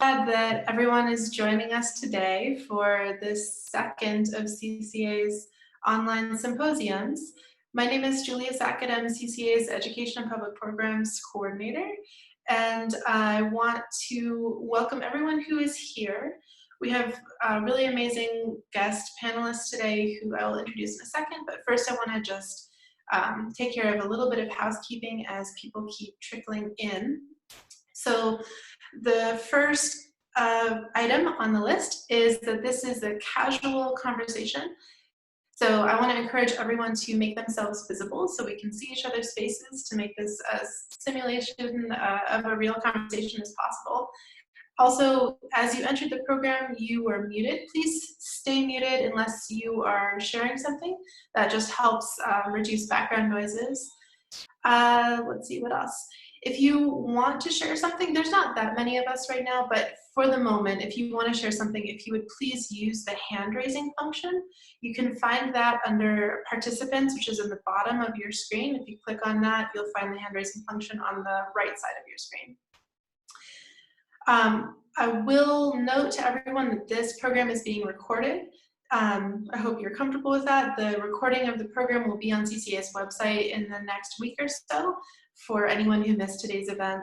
Glad that everyone is joining us today for this second of CCA's online symposiums. My name is Julia Sackett. I'm CCA's Education and Public Programs Coordinator, and I want to welcome everyone who is here. We have really amazing guest panelists today who I will introduce in a second, but first I want to just take care of a little bit of housekeeping as people keep trickling in. So the first item on the list is that this is a casual conversation. So I want to encourage everyone to make themselves visible so we can see each other's faces to make this a simulation of a real conversation as possible. Also, as you entered the program, you were muted. Please stay muted unless you are sharing something. That just helps reduce background noises. Let's see, what else? If you want to share something, there's not that many of us right now, but for the moment, if you want to share something, if you would please use the hand raising function. You can find that under participants, which is in the bottom of your screen. If you click on that, you'll find the hand raising function on the right side of your screen. I will note to everyone that this program is being recorded. I hope you're comfortable with that. The recording of the program will be on CCA's website in the next week or so for anyone who missed today's event.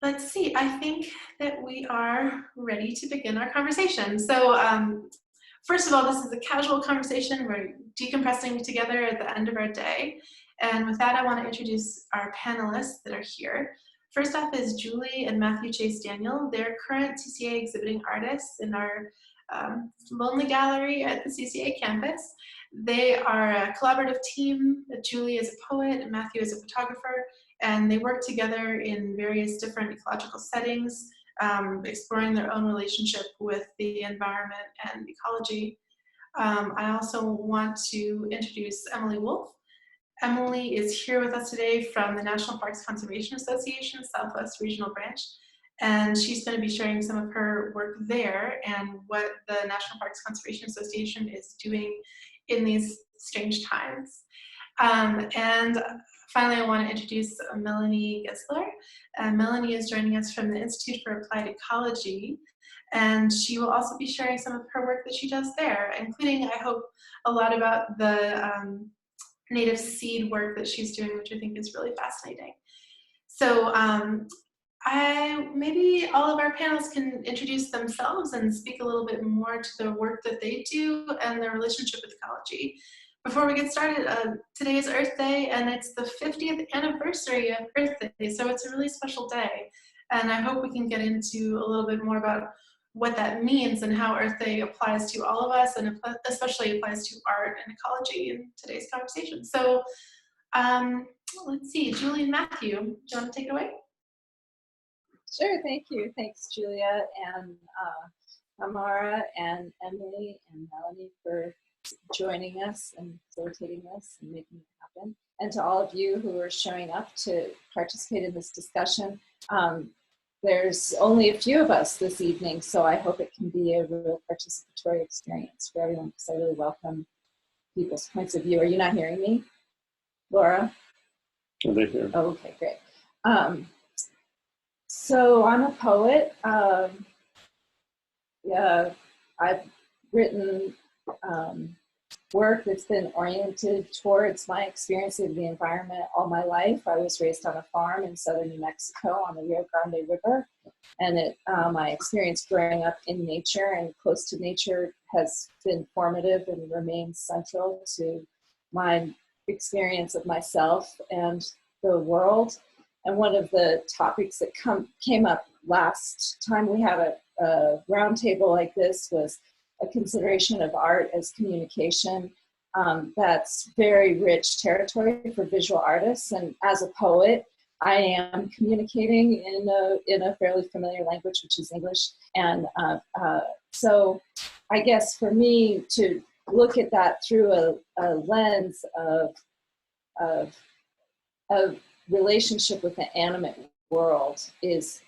Let's see, I think that we are ready to begin our conversation. So first of all, this is a casual conversation. We're decompressing together at the end of our day. And with that, I want to introduce our panelists that are here. First off is Julie and Matthew Chase Daniel. They're current CCA exhibiting artists in our Lonely Gallery at the CCA campus. They are a collaborative team. Julie is a poet and Matthew is a photographer, and they work together in various different ecological settings, exploring their own relationship with the environment and ecology. I also want to introduce Emily Wolf. Emily is here with us today from the National Parks Conservation Association Southwest Regional Branch, and she's going to be sharing some of her work there and what the National Parks Conservation Association is doing in these strange times. And finally, I want to introduce Melanie Gessler. Melanie is joining us from the Institute for Applied Ecology, and she will also be sharing some of her work that she does there, including, I hope, a lot about the native seed work that she's doing, which I think is really fascinating. So maybe all of our panelists can introduce themselves and speak a little bit more to the work that they do and their relationship with ecology. Before we get started, today is Earth Day, and it's the 50th anniversary of Earth Day, so it's a really special day. And I hope we can get into a little bit more about what that means and how Earth Day applies to all of us, and especially applies to art and ecology in today's conversation. So let's see, Julie and Matthew, do you want to take it away? Sure, thank you. Thanks, Julia and Amara and Emily and Melanie for joining us and facilitating this and making it happen. And to all of you who are showing up to participate in this discussion. There's only a few of us this evening, so I hope it can be a real participatory experience for everyone, because I really welcome people's points of view. Are you not hearing me, Laura? Oh, they hear. Oh, okay, great. So I'm a poet. I've written work that's been oriented towards my experience of the environment all my life. I was raised on a farm in southern New Mexico on the Rio Grande River, and my experience growing up in nature and close to nature has been formative and remains central to my experience of myself and the world. And one of the topics that came up last time we had a roundtable like this was a consideration of art as communication. That's very rich territory for visual artists, and as a poet, I am communicating in a fairly familiar language, which is English. And so I guess for me to look at that through a lens of relationship with the animate world is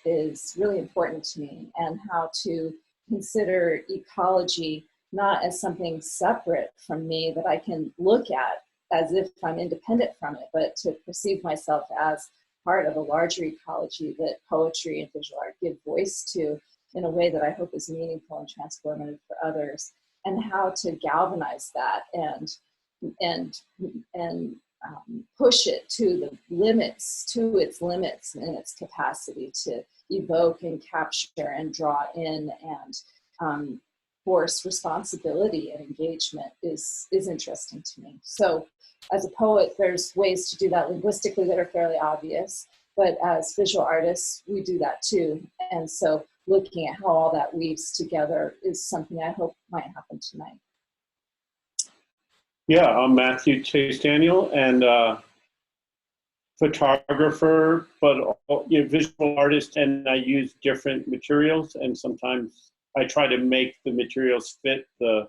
really important to me, and how to consider ecology not as something separate from me that I can look at as if I'm independent from it, but to perceive myself as part of a larger ecology that poetry and visual art give voice to in a way that I hope is meaningful and transformative for others, and how to galvanize that and push it to the limits, to its limits and its capacity to evoke and capture and draw in and force responsibility and engagement is interesting to me. So as a poet, there's ways to do that linguistically that are fairly obvious, but as visual artists, we do that too. And so looking at how all that weaves together is something I hope might happen tonight. Yeah, I'm Matthew Chase Daniel, and photographer, but visual artist, and I use different materials, and sometimes I try to make the materials fit the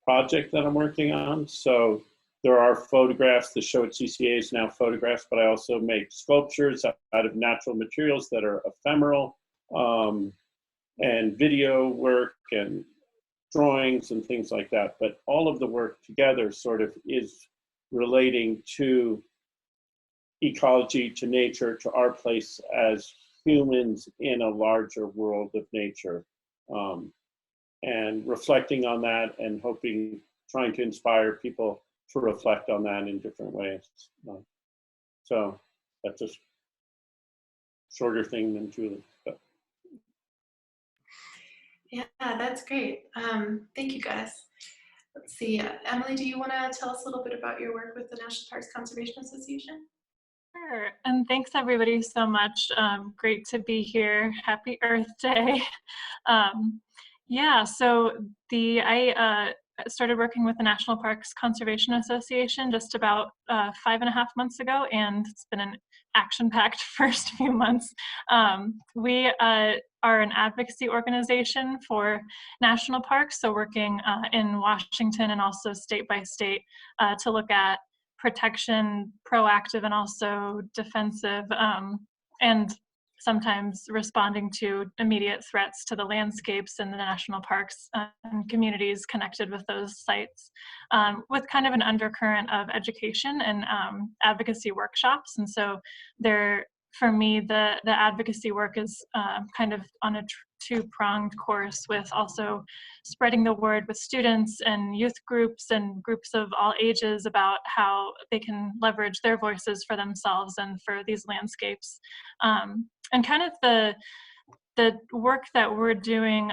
project that I'm working on. So there are photographs. The show at CCA is now photographs, but I also make sculptures out of natural materials that are ephemeral, and video work and drawings and things like that. But all of the work together sort of is relating to ecology, to nature, to our place as humans in a larger world of nature, and reflecting on that and hoping, trying to inspire people to reflect on that in different ways. So that's a shorter thing than Julie. But. Yeah, that's great. Thank you, guys. Let's see, Emily, do you want to tell us a little bit about your work with the National Parks Conservation Association? Sure, and thanks everybody so much. Great to be here. Happy Earth Day. Yeah, so I started working with the National Parks Conservation Association just about 5.5 months ago, and it's been an action-packed first few months. We are an advocacy organization for national parks, so working in Washington and also state by state to look at protection, proactive and also defensive, and sometimes responding to immediate threats to the landscapes in the national parks and communities connected with those sites, with kind of an undercurrent of education and advocacy workshops. And so for me, the advocacy work is kind of on a two-pronged course, with also spreading the word with students and youth groups and groups of all ages about how they can leverage their voices for themselves and for these landscapes. And kind of the work that we're doing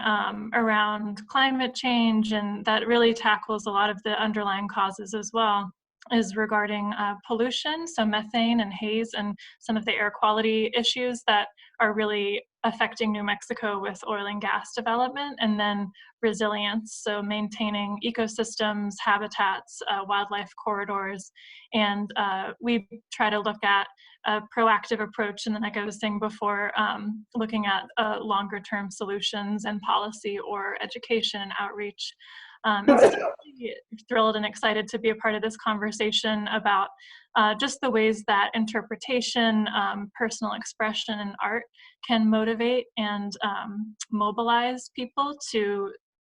around climate change, and that really tackles a lot of the underlying causes as well, is regarding pollution, so methane and haze and some of the air quality issues that are really affecting New Mexico with oil and gas development, and then resilience, so maintaining ecosystems, habitats, wildlife corridors. And we try to look at a proactive approach, and then like I was saying before, looking at longer term solutions and policy or education and outreach. And so I'm really thrilled and excited to be a part of this conversation about just the ways that interpretation, personal expression, and art can motivate and mobilize people to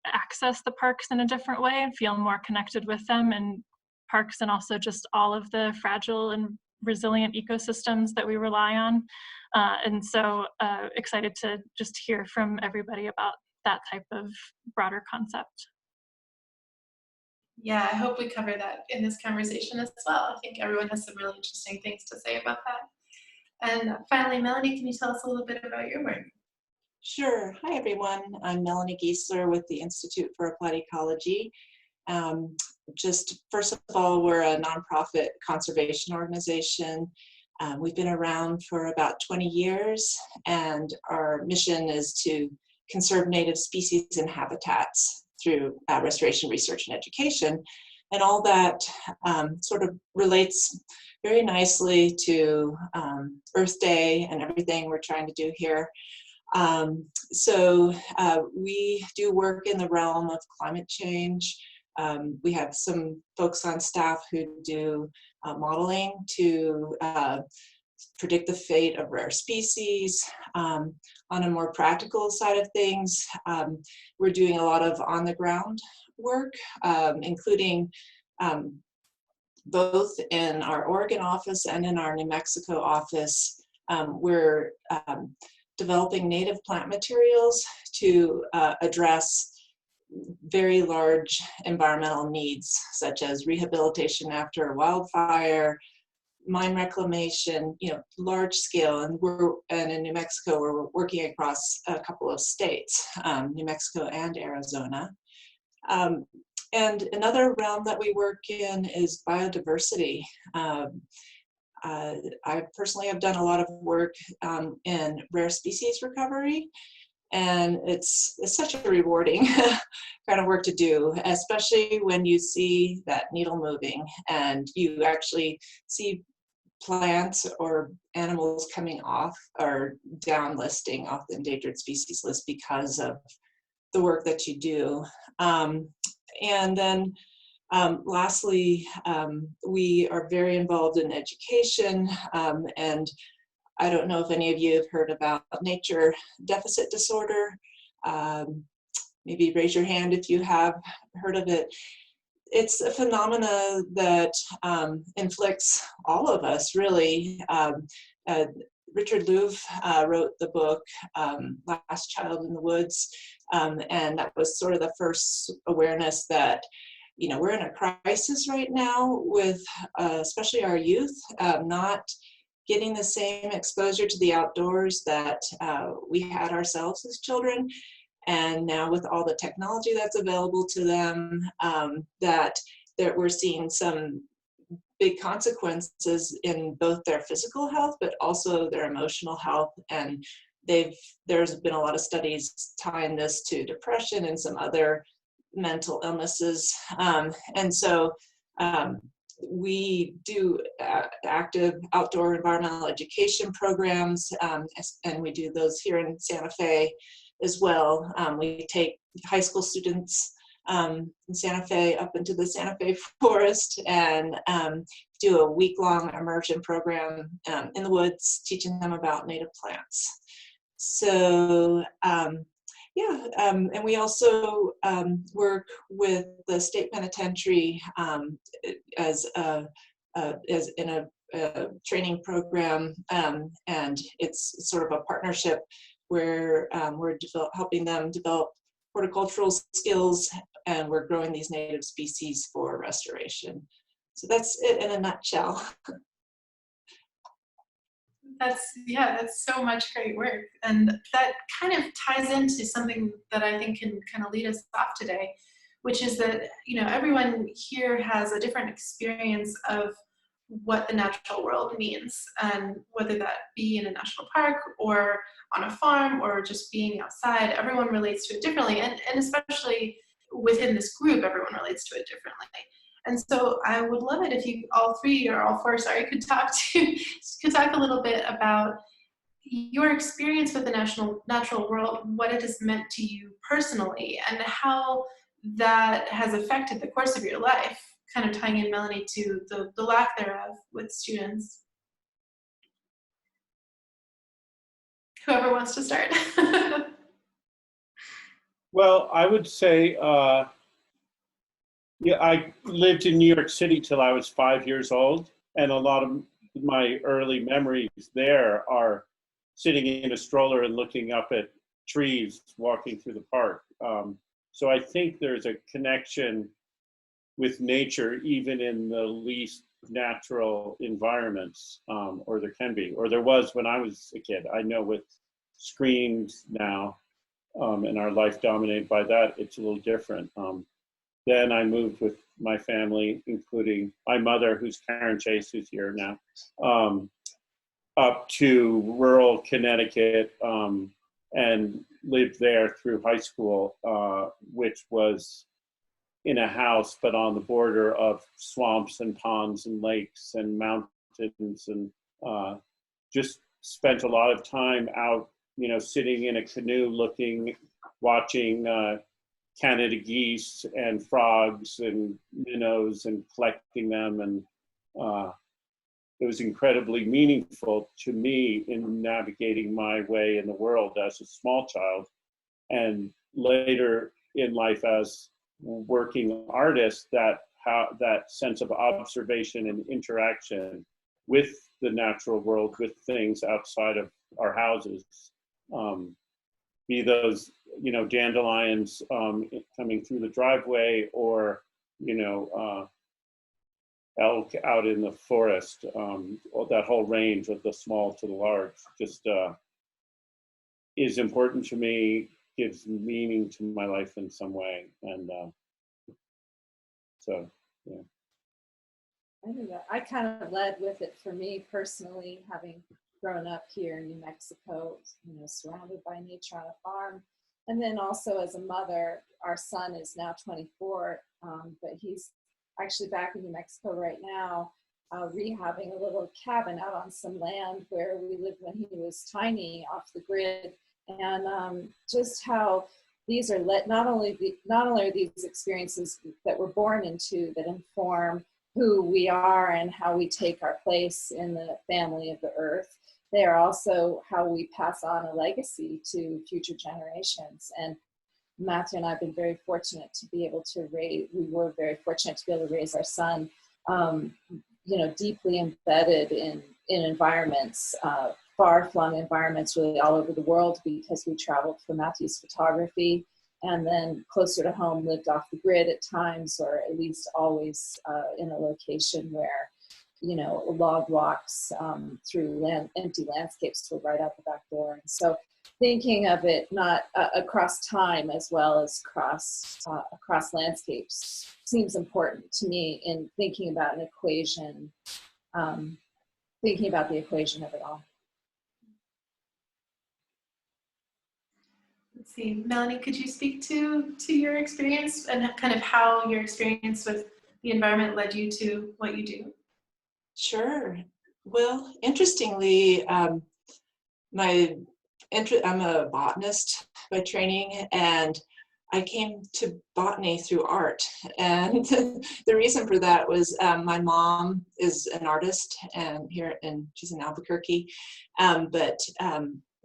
access the parks in a different way and feel more connected with them, and parks and also just all of the fragile and resilient ecosystems that we rely on. And so excited to just hear from everybody about that type of broader concept. Yeah, I hope we cover that in this conversation as well. I think everyone has some really interesting things to say about that. And finally, Melanie, can you tell us a little bit about your work? Sure. Hi, everyone. I'm Melanie Giesler with the Institute for Applied Ecology. Just first of all, we're a nonprofit conservation organization. We've been around for about 20 years, and our mission is to conserve native species and habitats through restoration research and education. And all that sort of relates very nicely to Earth Day and everything we're trying to do here. So we do work in the realm of climate change. We have some folks on staff who do modeling to predict the fate of rare species. On a more practical side of things, we're doing a lot of on-the-ground work, including both in our Oregon office and in our New Mexico office, we're developing native plant materials to address very large environmental needs, such as rehabilitation after a wildfire, mine reclamation, large scale. And in New Mexico, we're working across a couple of states, New Mexico and Arizona. And another realm that we work in is biodiversity. I personally have done a lot of work in rare species recovery, and it's such a rewarding kind of work to do, especially when you see that needle moving and you actually see plants or animals coming off or down listing off the endangered species list because of the work that you do. And then lastly, we are very involved in education, and I don't know if any of you have heard about nature deficit disorder. Maybe raise your hand if you have heard of it. It's a phenomena that inflicts all of us, really. Richard Louv wrote the book Last Child in the Woods, and that was sort of the first awareness that we're in a crisis right now with especially our youth not getting the same exposure to the outdoors that we had ourselves as children. And now with all the technology that's available to them, that we're seeing some big consequences in both their physical health, but also their emotional health. And there's been a lot of studies tying this to depression and some other mental illnesses. And so we do active outdoor environmental education programs, and we do those here in Santa Fe as well. We take high school students in Santa Fe up into the Santa Fe forest and do a week-long immersion program in the woods, teaching them about native plants. So and we also work with the state penitentiary as in a training program, and it's sort of a partnership where we're helping them develop horticultural skills, and we're growing these native species for restoration. So that's it in a nutshell. That's so much great work. And that kind of ties into something that I think can kind of lead us off today, which is that, everyone here has a different experience of what the natural world means, and whether that be in a national park or on a farm or just being outside, everyone relates to it differently. And especially within this group, everyone relates to it differently. And so I would love it if you all three or all four, could talk a little bit about your experience with the natural world, what it has meant to you personally, and how that has affected the course of your life, kind of tying in, Melanie, to the lack thereof with students. Whoever wants to start. Well, I would say, I lived in New York City till I was 5 years old, and a lot of my early memories there are sitting in a stroller and looking up at trees, walking through the park. So I think there's a connection with nature, even in the least natural environments, or there can be, or there was when I was a kid. I know with screens now, and our life dominated by that, it's a little different. Then I moved with my family, including my mother, who's Karen Chase, who's here now, up to rural Connecticut, and lived there through high school, which was in a house, but on the border of swamps and ponds and lakes and mountains, and just spent a lot of time out, sitting in a canoe watching Canada geese and frogs and minnows and collecting them. And it was incredibly meaningful to me in navigating my way in the world as a small child. And later in life as working artist, that how that sense of observation and interaction with the natural world, with things outside of our houses, be those, you know, dandelions coming through the driveway, or, you know, elk out in the forest, that whole range of the small to the large, just is important to me, gives meaning to my life in some way. And so, yeah. I don't know. I kind of led with it for me personally, having grown up here in New Mexico, you know, surrounded by nature on a farm. And then also as a mother, our son is now 24, but he's actually back in New Mexico right now, rehabbing a little cabin out on some land where we lived when he was tiny, off the grid. And just how these are not only are these experiences that we're born into that inform who we are and how we take our place in the family of the earth, they are also how we pass on a legacy to future generations. And Matthew and I have been very fortunate to be able to we were very fortunate to be able to raise our son, you know, deeply embedded in environments, far-flung environments really all over the world, because we traveled for Matthew's photography, and then closer to home lived off the grid at times, or at least always in a location where, you know, log walks through empty landscapes were right out the back door. And so thinking of it not across time as well as across landscapes seems important to me in thinking about an equation, thinking about the equation of it all. Let's see, Melanie, could you speak to your experience and kind of how your experience with the environment led you to what you do? Sure. Well, interestingly, I'm a botanist by training, and I came to botany through art. And the reason for that was my mom is an artist, and she's in Albuquerque, but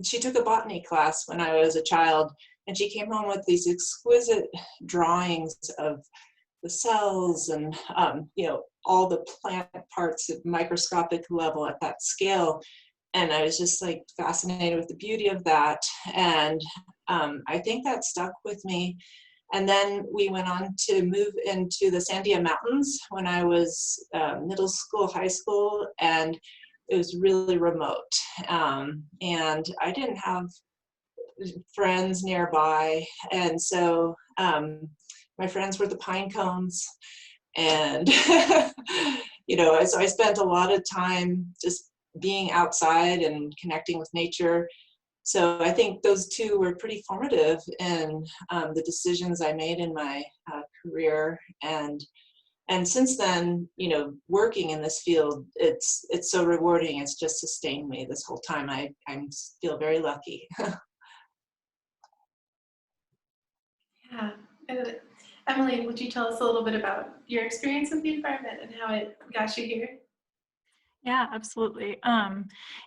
she took a botany class when I was a child, and she came home with these exquisite drawings of the cells and you know, all the plant parts at microscopic level at that scale. And I was just like fascinated with the beauty of that. And I think that stuck with me. And then we went on to move into the Sandia Mountains when I was middle school, high school, and it was really remote. And I didn't have friends nearby. And so my friends were the pine cones. And, you know, so I spent a lot of time just being outside and connecting with nature. So I think those two were pretty formative in the decisions I made in my career. And since then, you know, working in this field, it's so rewarding. It's just sustained me this whole time. I feel very lucky. Yeah. And Emily, would you tell us a little bit about your experience with the environment and how it got you here? Yeah, absolutely.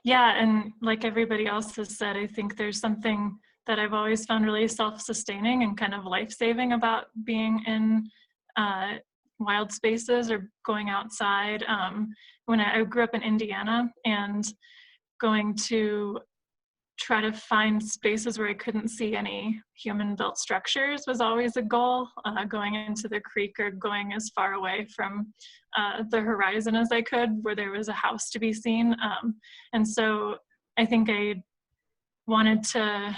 Yeah, and like everybody else has said, I think there's something that I've always found really self-sustaining and kind of life-saving about being in wild spaces or going outside. When I grew up in Indiana, and going to try to find spaces where I couldn't see any human-built structures was always a goal, going into the creek or going as far away from the horizon as I could, where there was a house to be seen. And so I think I wanted to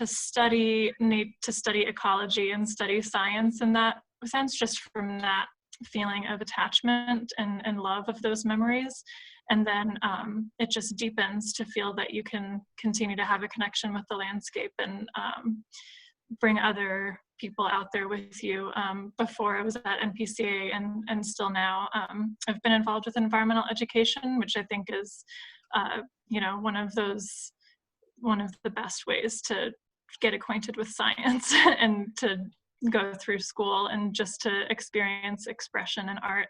study ecology and study science in that sense, just from that feeling of attachment and love of those memories. And then it just deepens to feel that you can continue to have a connection with the landscape and bring other people out there with you. Before I was at NPCA and still now, I've been involved with environmental education, which I think is, you know, one of the best ways to get acquainted with science and to go through school and just to experience expression and art,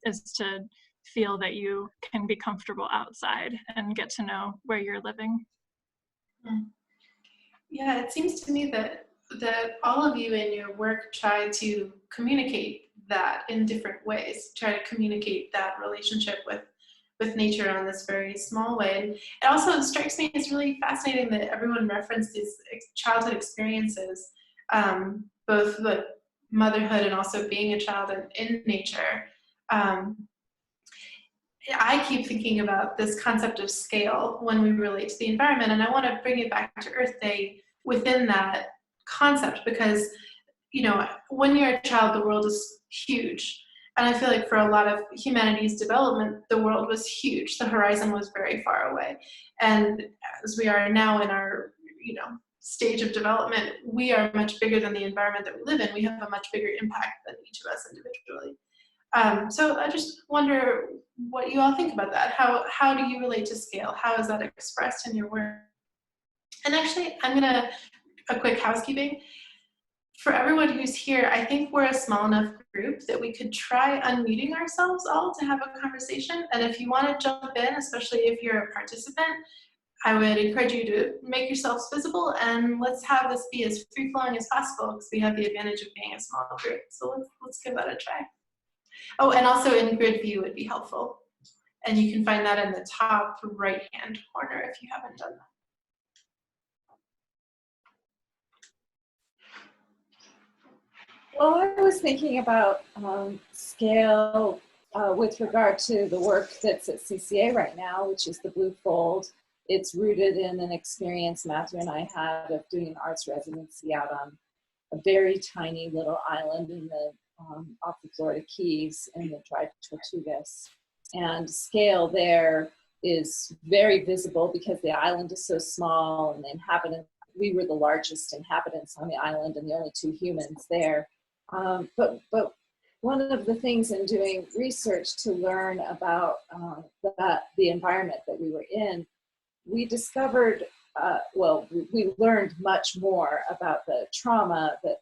is to feel that you can be comfortable outside and get to know where you're living. Yeah, it seems to me that all of you in your work try to communicate that in different ways, try to communicate that relationship with nature on this very small way. And it also strikes me as really fascinating that everyone referenced these childhood experiences, both the motherhood and also being a child in nature. I keep thinking about this concept of scale when we relate to the environment, and I want to bring it back to Earth Day within that concept, because when you're a child, the world is huge. And I feel like for a lot of humanity's development, the world was huge. The horizon was very far away. And as we are now in our, stage of development, we are much bigger than the environment that we live in. We have a much bigger impact than each of us individually. So I just wonder what you all think about that. How do you relate to scale? How is that expressed in your work? And actually, a quick housekeeping. For everyone who's here, I think we're a small enough group that we could try unmuting ourselves all to have a conversation. And if you want to jump in, especially if you're a participant, I would encourage you to make yourselves visible, and let's have this be as free-flowing as possible, because we have the advantage of being a small group. So let's give that a try. Oh, and also in grid view would be helpful. And you can find that in the top right-hand corner if you haven't done that. Well, I was thinking about scale with regard to the work that's at CCA right now, which is the Blue Fold. It's rooted in an experience Matthew and I had of doing an arts residency out on a very tiny little island in the off the Florida Keys in the Dry Tortugas. And scale there is very visible because the island is so small, and the inhabitants, we were the largest inhabitants on the island and the only 2 humans there. But one of the things in doing research to learn about the environment that we were in, we discovered, we learned much more about the trauma that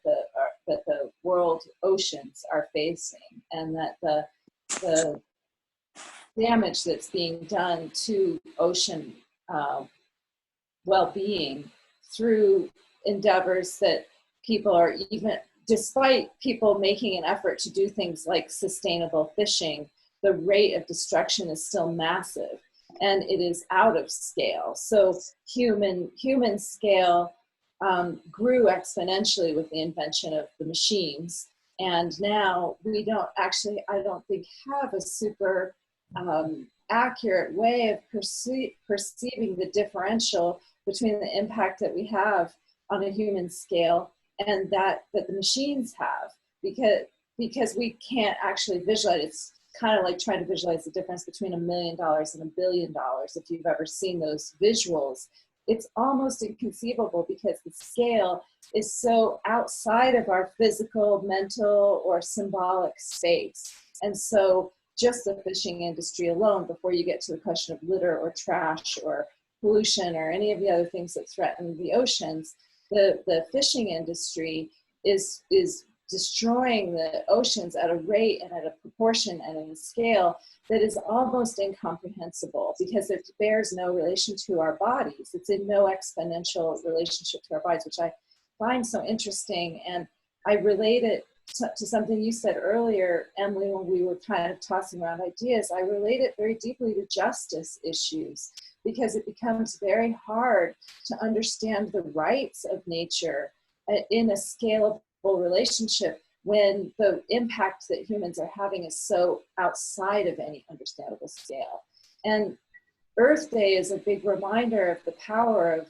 the world oceans are facing, and that the damage that's being done to ocean well-being through endeavors that people are, even despite people making an effort to do things like sustainable fishing, the rate of destruction is still massive, and it is out of scale. So human scale grew exponentially with the invention of the machines, and now we don't actually, I don't think, have a super accurate way of perceiving the differential between the impact that we have on a human scale and that the machines have, because we can't actually visualize. It's kind of like trying to visualize the difference between $1 million and $1 billion. If you've ever seen those visuals, it's almost inconceivable because the scale is so outside of our physical, mental, or symbolic space. And so just the fishing industry alone, before you get to the question of litter or trash or pollution or any of the other things that threaten the oceans, the fishing industry is destroying the oceans at a rate and at a proportion and in a scale that is almost incomprehensible, because it bears no relation to our bodies. It's in no exponential relationship to our bodies, which I find so interesting. And I relate it to something you said earlier, Emily, when we were kind of tossing around ideas. I relate it very deeply to justice issues, because it becomes very hard to understand the rights of nature in a scalable relationship when the impact that humans are having is so outside of any understandable scale. And Earth Day is a big reminder of the power of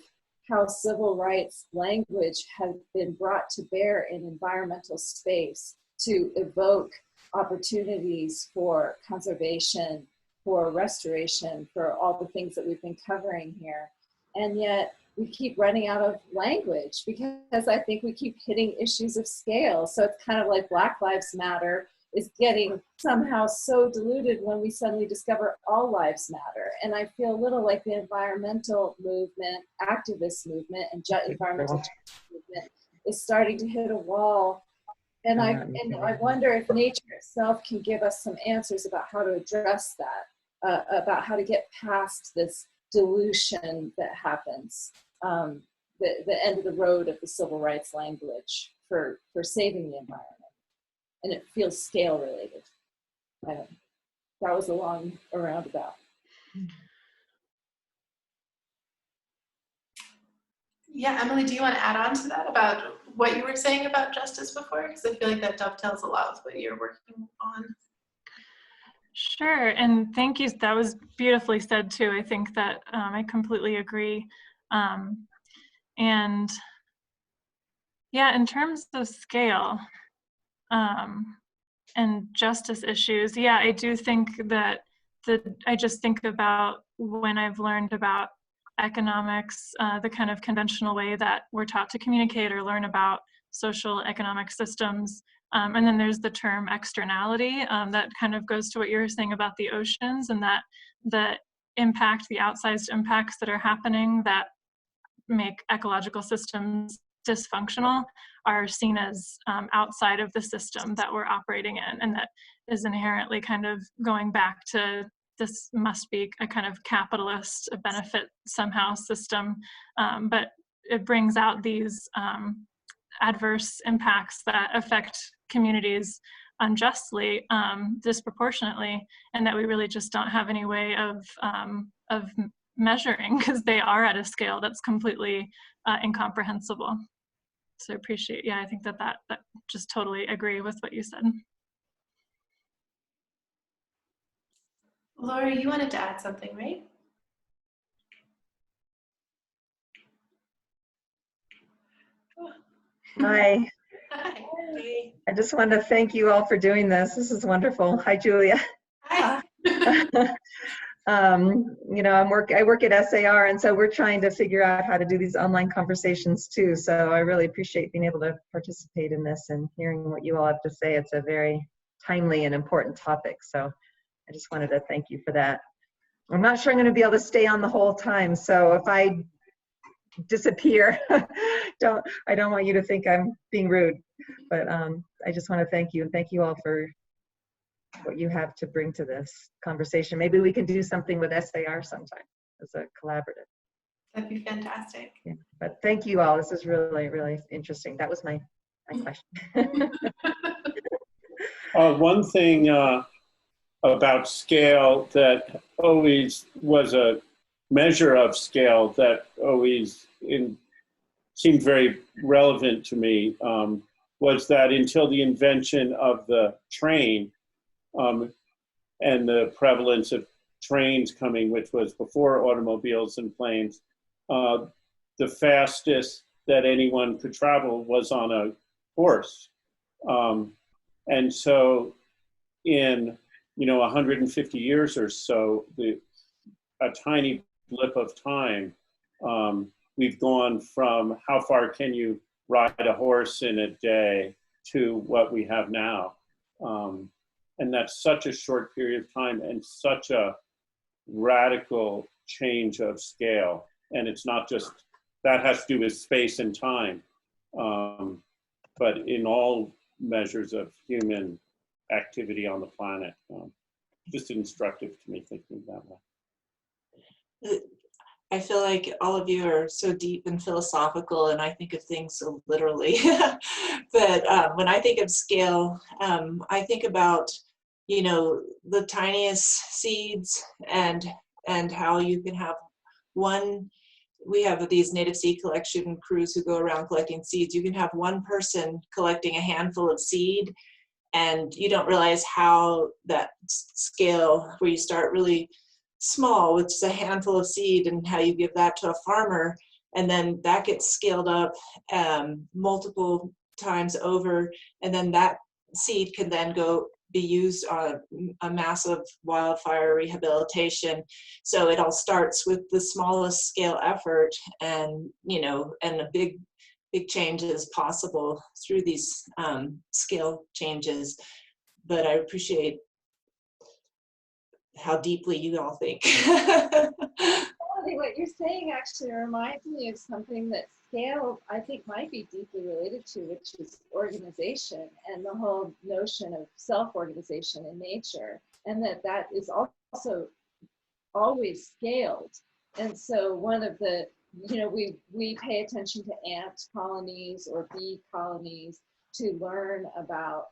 how civil rights language has been brought to bear in environmental space to evoke opportunities for conservation, for restoration, for all the things that we've been covering here. And yet we keep running out of language because I think we keep hitting issues of scale. So it's kind of like Black Lives Matter is getting somehow so diluted when we suddenly discover all lives matter. And I feel a little like the environmental movement, activist movement, and environmental justice movement is starting to hit a wall. And I wonder if nature itself can give us some answers about how to address that, about how to get past this dilution that happens, the end of the road of the civil rights language for saving the environment. and it feels scale related. That was a long roundabout. Yeah, Emily, do you want to add on to that about what you were saying about justice before? Because I feel like that dovetails a lot with what you're working on. Sure, and thank you. That was beautifully said too. I think that I completely agree. And yeah, in terms of scale and justice issues, yeah, I do think that I just think about when I've learned about economics, the kind of conventional way that we're taught to communicate or learn about social economic systems. And then there's the term externality that kind of goes to what you were saying about the oceans, and that the impact, the outsized impacts that are happening that make ecological systems dysfunctional are seen as outside of the system that we're operating in, and that is inherently kind of going back to this must be a kind of capitalist benefit somehow system, but it brings out these adverse impacts that affect communities unjustly, disproportionately, and that we really just don't have any way of measuring, because they are at a scale that's completely incomprehensible. So I appreciate, yeah, I think that just totally agree with what you said. Laura, you wanted to add something, right? Hi. Hi. I just want to thank you all for doing this. This is wonderful. Hi, Julia. Hi. You know, I work at SAR, and so we're trying to figure out how to do these online conversations too. So I really appreciate being able to participate in this and hearing what you all have to say. It's a very timely and important topic. So I just wanted to thank you for that. I'm not sure I'm going to be able to stay on the whole time. So if I disappear, I don't want you to think I'm being rude, but I just want to thank you, and thank you all for what you have to bring to this conversation. Maybe we can do something with SAR sometime as a collaborative. That'd be fantastic. Yeah. But thank you all. This is really, really interesting. That was my question. One thing about scale that always was a measure of scale that always seemed very relevant to me was that until the invention of the train and the prevalence of trains coming, which was before automobiles and planes, the fastest that anyone could travel was on a horse. And so in 150 years or so, a tiny blip of time, we've gone from how far can you ride a horse in a day to what we have now. And that's such a short period of time and such a radical change of scale. And it's not just, that has to do with space and time, but in all measures of human activity on the planet. Just instructive to me thinking that way. I feel like all of you are so deep and philosophical, and I think of things so literally. But when I think of scale, I think about, the tiniest seeds and how you can have we have these native seed collection crews who go around collecting seeds. You can have one person collecting a handful of seed, and you don't realize how that scale, where you start really small with just a handful of seed, and how you give that to a farmer, and then that gets scaled up multiple times over, and then that seed can then go be used on a massive wildfire rehabilitation. So it all starts with the smallest scale effort, and and a big change is possible through these scale changes. But I appreciate how deeply you all think. What you're saying actually reminds me of something that scale, I think, might be deeply related to, which is organization and the whole notion of self-organization in nature, and that is also always scaled. And so one of the, we pay attention to ant colonies or bee colonies to learn about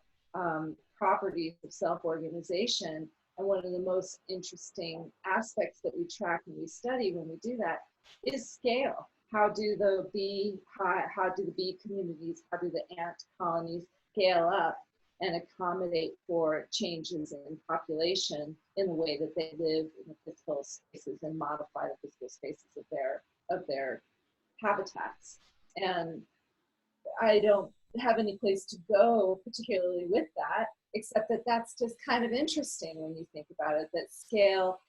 properties of self-organization. And one of the most interesting aspects that we track and we study when we do that is scale. How do the bee communities, how do the ant colonies scale up and accommodate for changes in population in the way that they live in the physical spaces and modify the physical spaces of their habitats? And I don't have any place to go particularly with that, except that that's just kind of interesting when you think about it, that scale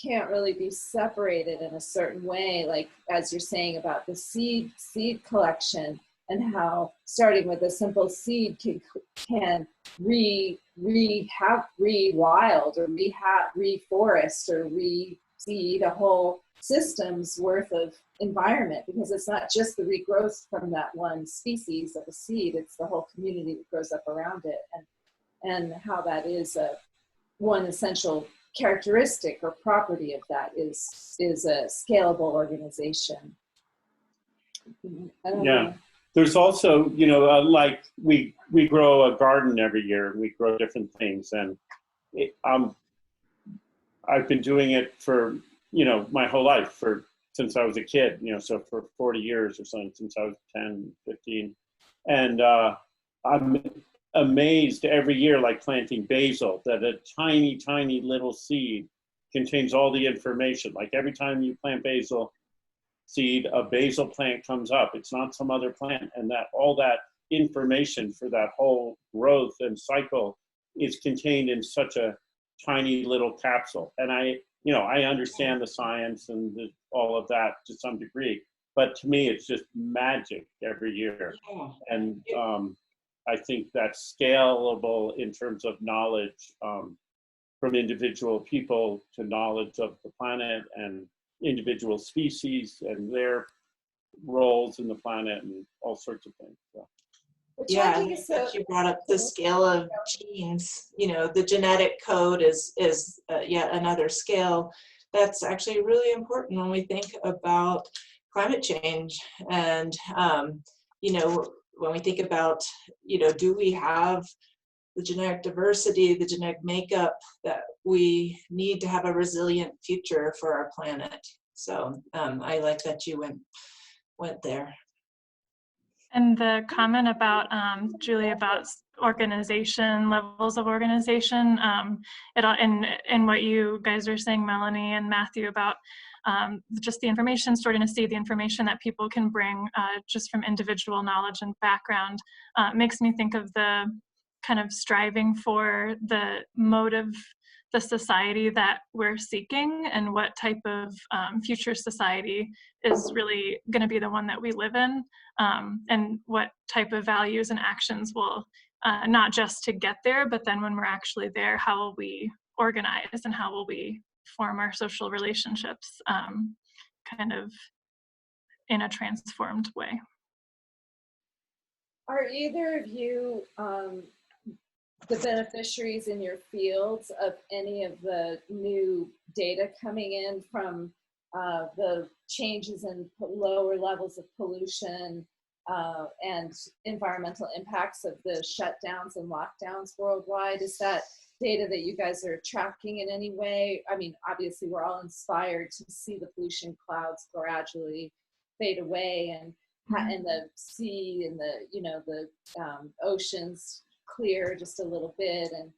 can't really be separated in a certain way, like as you're saying about the seed collection, and how starting with a simple seed can rewild or reforest or reseed a whole system's worth of environment, because it's not just the regrowth from that one species of a seed, it's the whole community that grows up around it, and how that is one essential characteristic or property of that is a scalable organization. Yeah. There's also, like we grow a garden every year. We grow different things, and I've been doing it for my whole life, since I was a kid. So for 40 years or something, since I was 10, 15, and I'm amazed every year, like planting basil, that a tiny little seed contains all the information. Like every time you plant basil seed, a basil plant comes up. It's not some other plant, and that all that information for that whole growth and cycle is contained in such a tiny little capsule. And I understand the science and all of that to some degree, but to me, it's just magic every year. And I think that's scalable in terms of knowledge, from individual people to knowledge of the planet and individual species and their roles in the planet and all sorts of things. So. Yeah, I think that you brought up the scale of genes. The genetic code is yet another scale that's actually really important when we think about climate change. And when we think about do we have the genetic diversity, the genetic makeup that we need to have a resilient future for our planet. So I like that you went there. And the comment about, Julie, about organization, levels of organization, in what you guys are saying, Melanie and Matthew, about just the information stored in a seed, the information that people can bring just from individual knowledge and background, makes me think of the kind of striving for the mode of the society that we're seeking, and what type of future society is really going to be the one that we live in, and what type of values and actions will, not just to get there, but then when we're actually there, how will we organize and how will we form our social relationships kind of in a transformed way. Are either of you the beneficiaries in your fields of any of the new data coming in from the changes in lower levels of pollution and environmental impacts of the shutdowns and lockdowns worldwide? Is that data that you guys are tracking in any way? I mean, obviously we're all inspired to see the pollution clouds gradually fade away, and the sea and the oceans clear just a little bit, and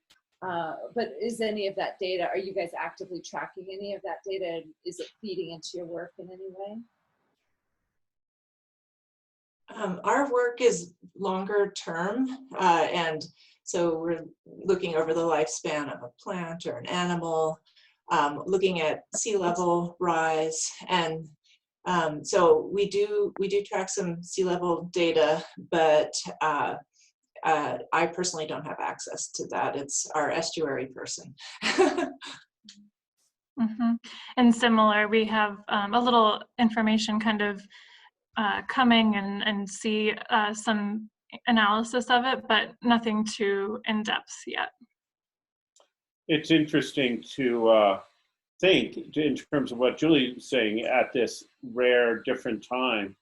but is any of that data, are you guys actively tracking any of that data, and is it feeding into your work in any way? Our work is longer term, and so we're looking over the lifespan of a plant or an animal, looking at sea level rise, and so we do track some sea level data, but I personally don't have access to that. It's our estuary person. Mm-hmm. And similar, we have a little information kind of coming and see some analysis of it, but nothing too in depth yet. It's interesting to think in terms of what Julie was saying at this rare, different time.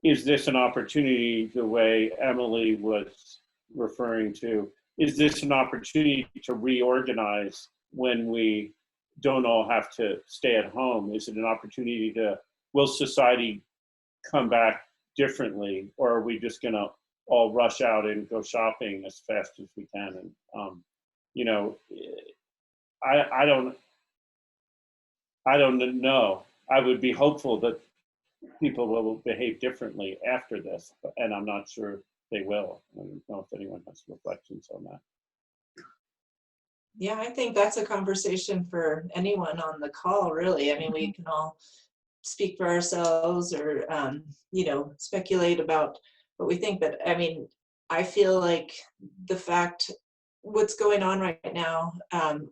Is this an opportunity, the way Emily was referring to. Is this an opportunity to reorganize when we don't all have to stay at home? Is it an opportunity to, will society come back differently, or are we just gonna all rush out and go shopping as fast as we can? And you know, I don't know. I would be hopeful that people will behave differently after this, and I'm not sure they will. I don't know if anyone has reflections on that. Yeah, I think that's a conversation for anyone on the call, really. I mean, we can all speak for ourselves or, you know, speculate about what we think. But I mean, I feel like the fact what's going on right now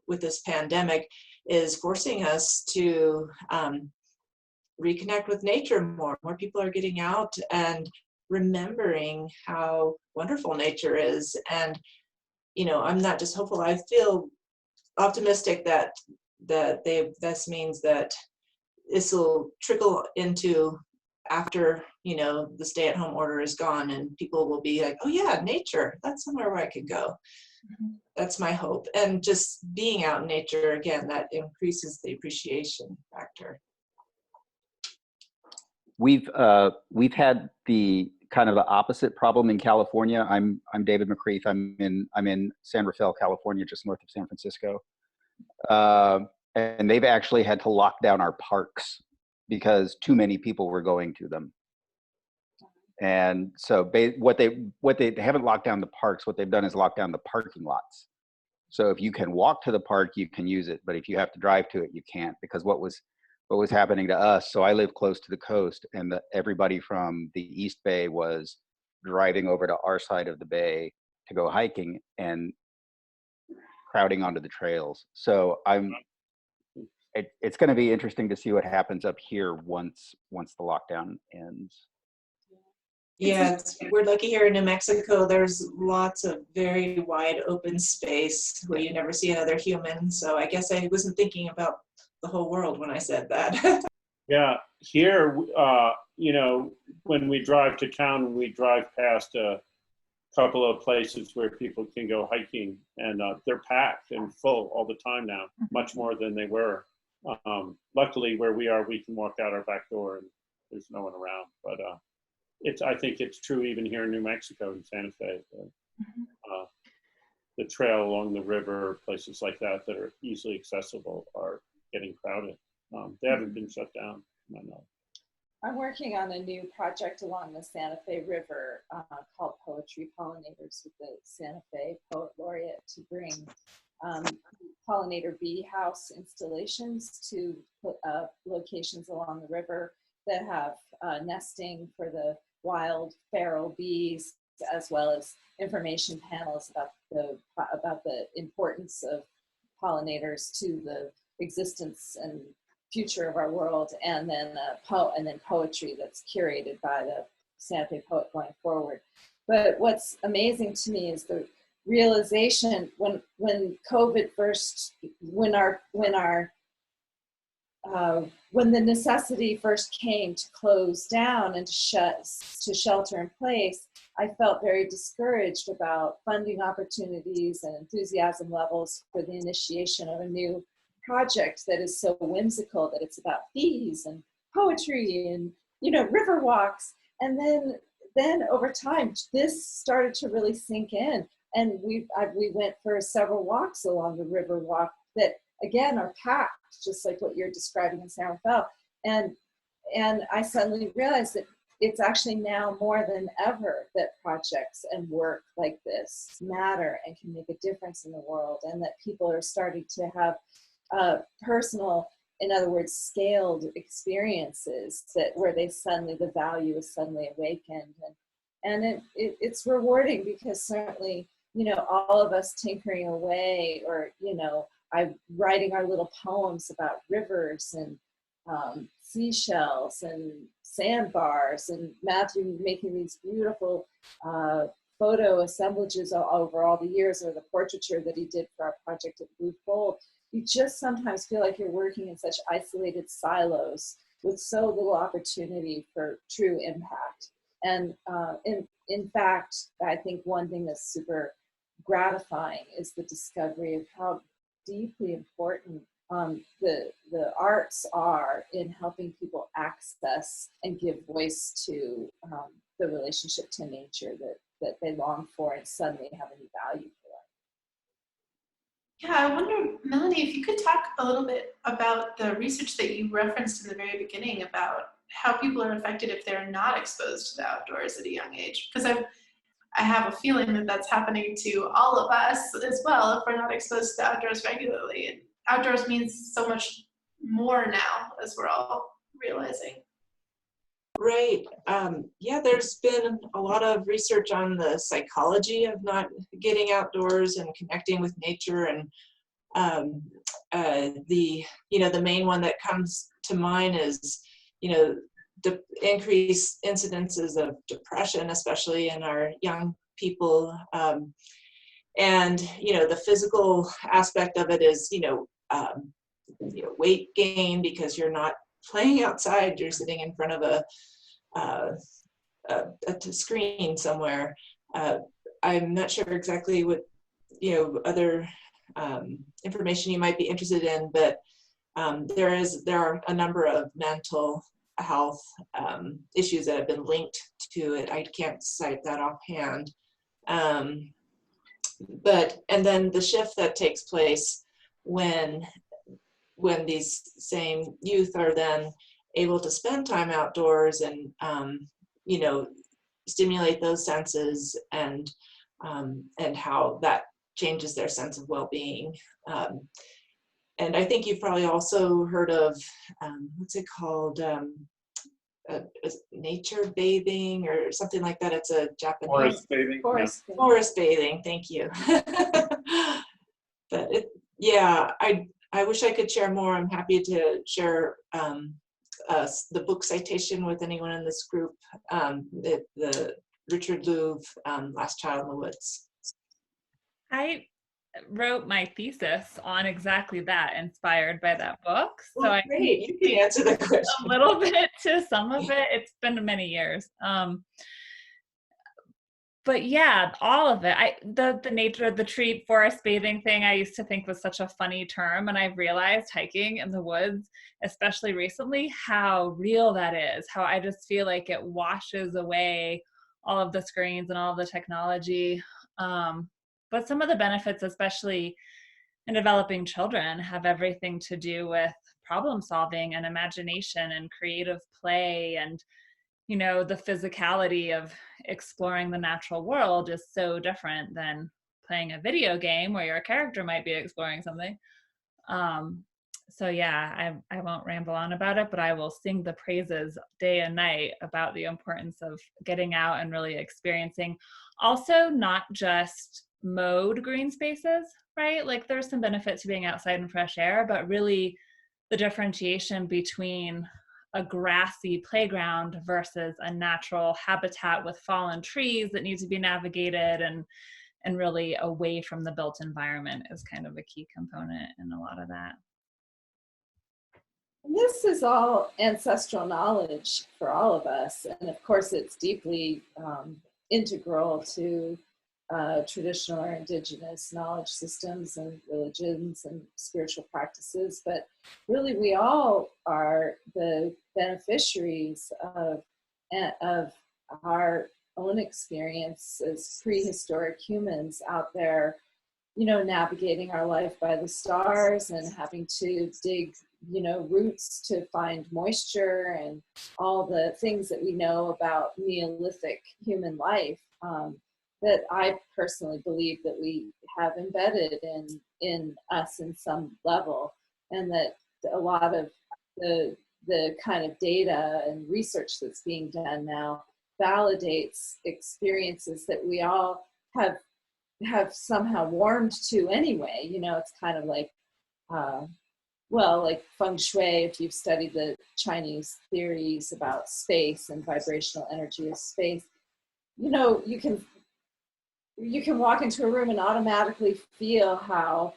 with this pandemic is forcing us to reconnect with nature more. More people are getting out and remembering how wonderful nature is. And, you know, I'm not just hopeful, I feel optimistic that this means that this will trickle into after, you know, the stay-at-home order is gone and people will be like, oh yeah, nature, that's somewhere where I could go. Mm-hmm. That's my hope. And just being out in nature, again, that increases the appreciation factor. We've had the kind of the opposite problem in California. I'm David McCreath. I'm in San Rafael, California, just north of San Francisco. And they've actually had to lock down our parks because too many people were going to them. And so what they haven't locked down the parks. What they've done is lock down the parking lots. So if you can walk to the park, you can use it. But if you have to drive to it, you can't, because what was happening to us. So I live close to the coast, and everybody from the East Bay was driving over to our side of the bay to go hiking and crowding onto the trails. So it's going to be interesting to see what happens up here once the lockdown ends. Yeah, we're lucky here in New Mexico. There's lots of very wide open space where you never see another human. So I guess I wasn't thinking about the whole world when I said that. Yeah, here, you know, when we drive to town, we drive past a couple of places where people can go hiking, and they're packed and full all the time now, much more than they were. Luckily, where we are, we can walk out our back door and there's no one around. But I think it's true even here in New Mexico, in Santa Fe. The trail along the river, places like that that are easily accessible are getting crowded. They haven't been shut down, I know. I'm working on a new project along the Santa Fe River called Poetry Pollinators with the Santa Fe Poet Laureate to bring pollinator bee house installations to put up locations along the river that have nesting for the wild feral bees, as well as information panels about the importance of pollinators to the existence and future of our world, and then poetry that's curated by the Santa Fe poet going forward. But what's amazing to me is the realization when COVID first, when the necessity first came to close down and to shelter in place, I felt very discouraged about funding opportunities and enthusiasm levels for the initiation of a new project that is so whimsical, that it's about bees and poetry and, you know, river walks. And then over time, this started to really sink in. And we went for several walks along the river walk that, again, are packed, just like what you're describing in San Rafael. And I suddenly realized that it's actually now more than ever that projects and work like this matter and can make a difference in the world, and that people are starting to have personal, in other words, scaled experiences where the value is suddenly awakened. And it's rewarding, because certainly, you know, all of us tinkering away, or, you know, I'm writing our little poems about rivers and seashells and sandbars, and Matthew making these beautiful photo assemblages over all the years, or the portraiture that he did for our project at Blue Fold. You just sometimes feel like you're working in such isolated silos with so little opportunity for true impact. And in fact, I think one thing that's super gratifying is the discovery of how deeply important the arts are in helping people access and give voice to the relationship to nature that they long for and suddenly have a new value for. Yeah, I wonder, Melanie, if you could talk a little bit about the research that you referenced in the very beginning about how people are affected if they're not exposed to the outdoors at a young age. Because I have a feeling that that's happening to all of us as well if we're not exposed to the outdoors regularly. And outdoors means so much more now, as we're all realizing. Right. Yeah, there's been a lot of research on the psychology of not getting outdoors and connecting with nature, and the main one that comes to mind is the increased incidences of depression, especially in our young people, and the physical aspect of it is weight gain because you're not playing outside, you're sitting in front of a screen somewhere. I'm not sure exactly what other information you might be interested in, but there are a number of mental health issues that have been linked to it. I can't cite that offhand. And then the shift that takes place when these same youth are then able to spend time outdoors and stimulate those senses, and how that changes their sense of well-being. And I think you've probably also heard of what's it called, nature bathing or something like that. It's a Japanese Forest bathing. Forest bathing. Thank you. But I wish I could share more. I'm happy to share the book citation with anyone in this group. The Richard Louv, Last Child in the Woods. I wrote my thesis on exactly that, inspired by that book. So I great. You can answer the question. A little bit to some of it. It's been many years. But yeah, all of it. The nature of the tree forest bathing thing I used to think was such a funny term, and I've realized hiking in the woods, especially recently, how real that is. How I just feel like it washes away all of the screens and all of the technology. But some of the benefits, especially in developing children, have everything to do with problem solving and imagination and creative play, and the physicality of exploring the natural world is so different than playing a video game where your character might be exploring something. So yeah, I won't ramble on about it, but I will sing the praises day and night about the importance of getting out and really experiencing. Also, not just mowed green spaces, right? Like there's some benefit to being outside in fresh air, but really the differentiation between a grassy playground versus a natural habitat with fallen trees that need to be navigated and really away from the built environment is kind of a key component in a lot of that. This is all ancestral knowledge for all of us, and of course it's deeply integral to traditional or indigenous knowledge systems and religions and spiritual practices, but really we all are the beneficiaries of our own experience as prehistoric humans out there, navigating our life by the stars and having to dig roots to find moisture and all the things that we know about Neolithic human life, that I personally believe that we have embedded in us in some level, and that a lot of the kind of data and research that's being done now validates experiences that we all have somehow warmed to anyway. It's kind of like like feng shui, if you've studied the Chinese theories about space and vibrational energy of space, you can walk into a room and automatically feel how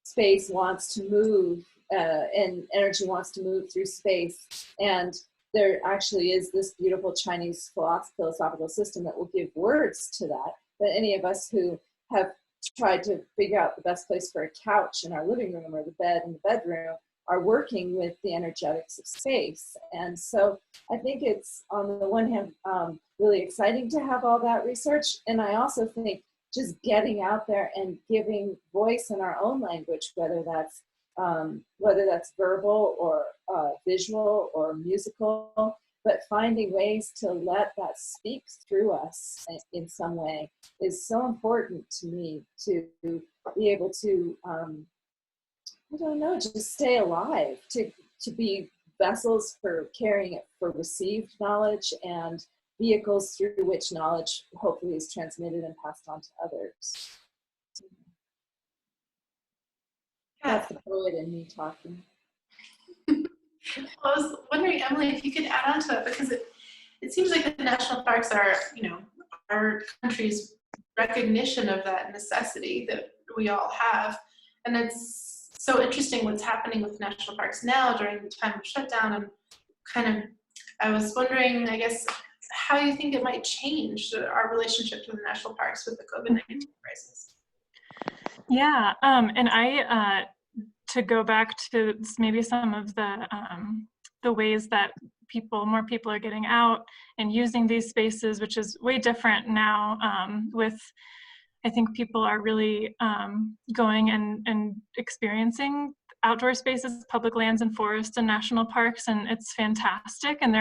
space wants to move and energy wants to move through space. And there actually is this beautiful Chinese philosophical system that will give words to that. But any of us who have tried to figure out the best place for a couch in our living room or the bed in the bedroom are working with the energetics of space. And so I think it's, on the one hand, really exciting to have all that research. And I also think just getting out there and giving voice in our own language, whether that's verbal or visual or musical, but finding ways to let that speak through us in some way is so important to me, to be able to, I don't know, just stay alive, to be vessels for carrying it, for received knowledge, and vehicles through which knowledge hopefully is transmitted and passed on to others. That's the poet in me talking. Well, I was wondering, Emily, if you could add on to that, because it seems like the national parks are, our country's recognition of that necessity that we all have. And it's so interesting what's happening with national parks now during the time of shutdown. And I was wondering, I guess, how you think it might change our relationship to the national parks with the COVID-19 crisis. Yeah, and to go back to maybe some of the ways that more people are getting out and using these spaces, which is way different now. I think people are really going and experiencing outdoor spaces, public lands and forests and national parks, and it's fantastic. And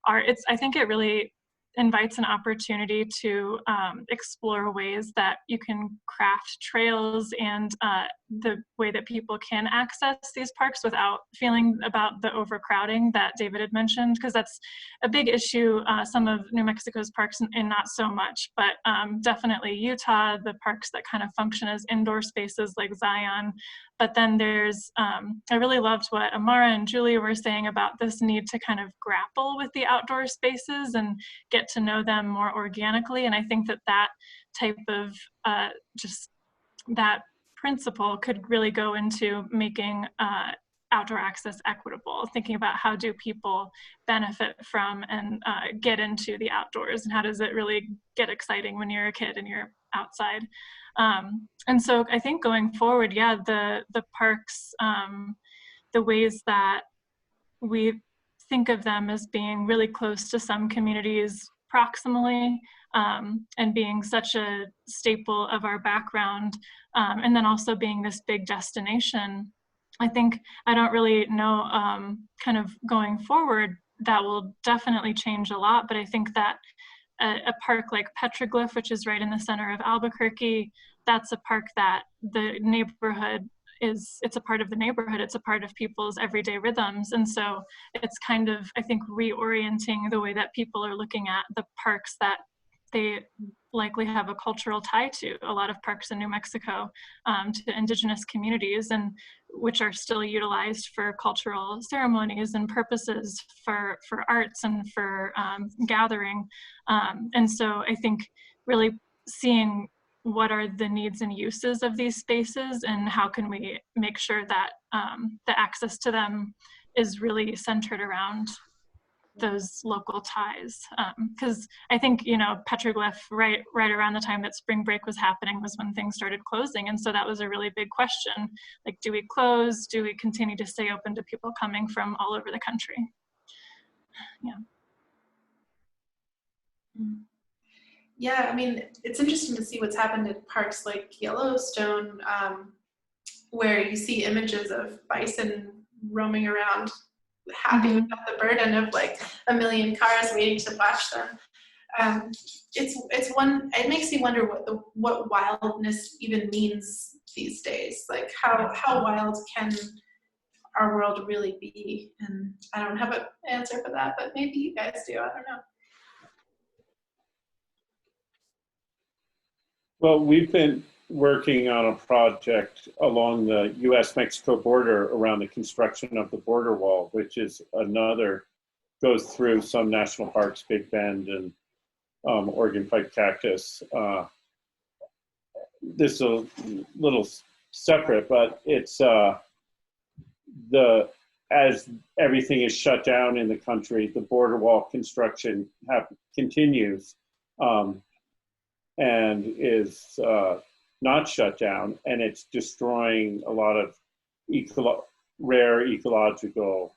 I think it really invites an opportunity to explore ways that you can craft trails and the way that people can access these parks without feeling about the overcrowding that David had mentioned, because that's a big issue. Some of New Mexico's parks and not so much, but definitely Utah, the parks that kind of function as indoor spaces like Zion. But then there's, I really loved what Amara and Julie were saying about this need to kind of grapple with the outdoor spaces and get to know them more organically. And I think that type of just that principle could really go into making outdoor access equitable, thinking about how do people benefit from and get into the outdoors, and how does it really get exciting when you're a kid and you're outside. And so I think going forward, yeah, the parks, the ways that we think of them as being really close to some communities proximally, and being such a staple of our background, and then also being this big destination. I think, I don't really know, kind of going forward, that will definitely change a lot, but I think that a park like Petroglyph, which is right in the center of Albuquerque, that's a park that the neighborhood it's a part of the neighborhood, it's a part of people's everyday rhythms. And so it's kind of, I think, reorienting the way that people are looking at the parks that they likely have a cultural tie to. A lot of parks in New Mexico, to indigenous communities, and which are still utilized for cultural ceremonies and purposes, for arts and for gathering. And so I think really seeing what are the needs and uses of these spaces, and how can we make sure that the access to them is really centered around those local ties. Because I think, Petroglyph, right around the time that spring break was happening, was when things started closing. And so that was a really big question. Like, do we close? Do we continue to stay open to people coming from all over the country? Yeah. Yeah, I mean, it's interesting to see what's happened in parks like Yellowstone, where you see images of bison roaming around, happy without the burden of like a million cars waiting to watch them. It makes me wonder what wildness even means these days. Like how wild can our world really be? And I don't have an answer for that, but maybe you guys do. I don't know. Well, we've been working on a project along the U.S.-Mexico border around the construction of the border wall, which is goes through some national parks, Big Bend and Oregon Pipe Cactus. This is a little separate, but it's the as everything is shut down in the country, the border wall construction continues and is not shut down, and it's destroying a lot of rare ecological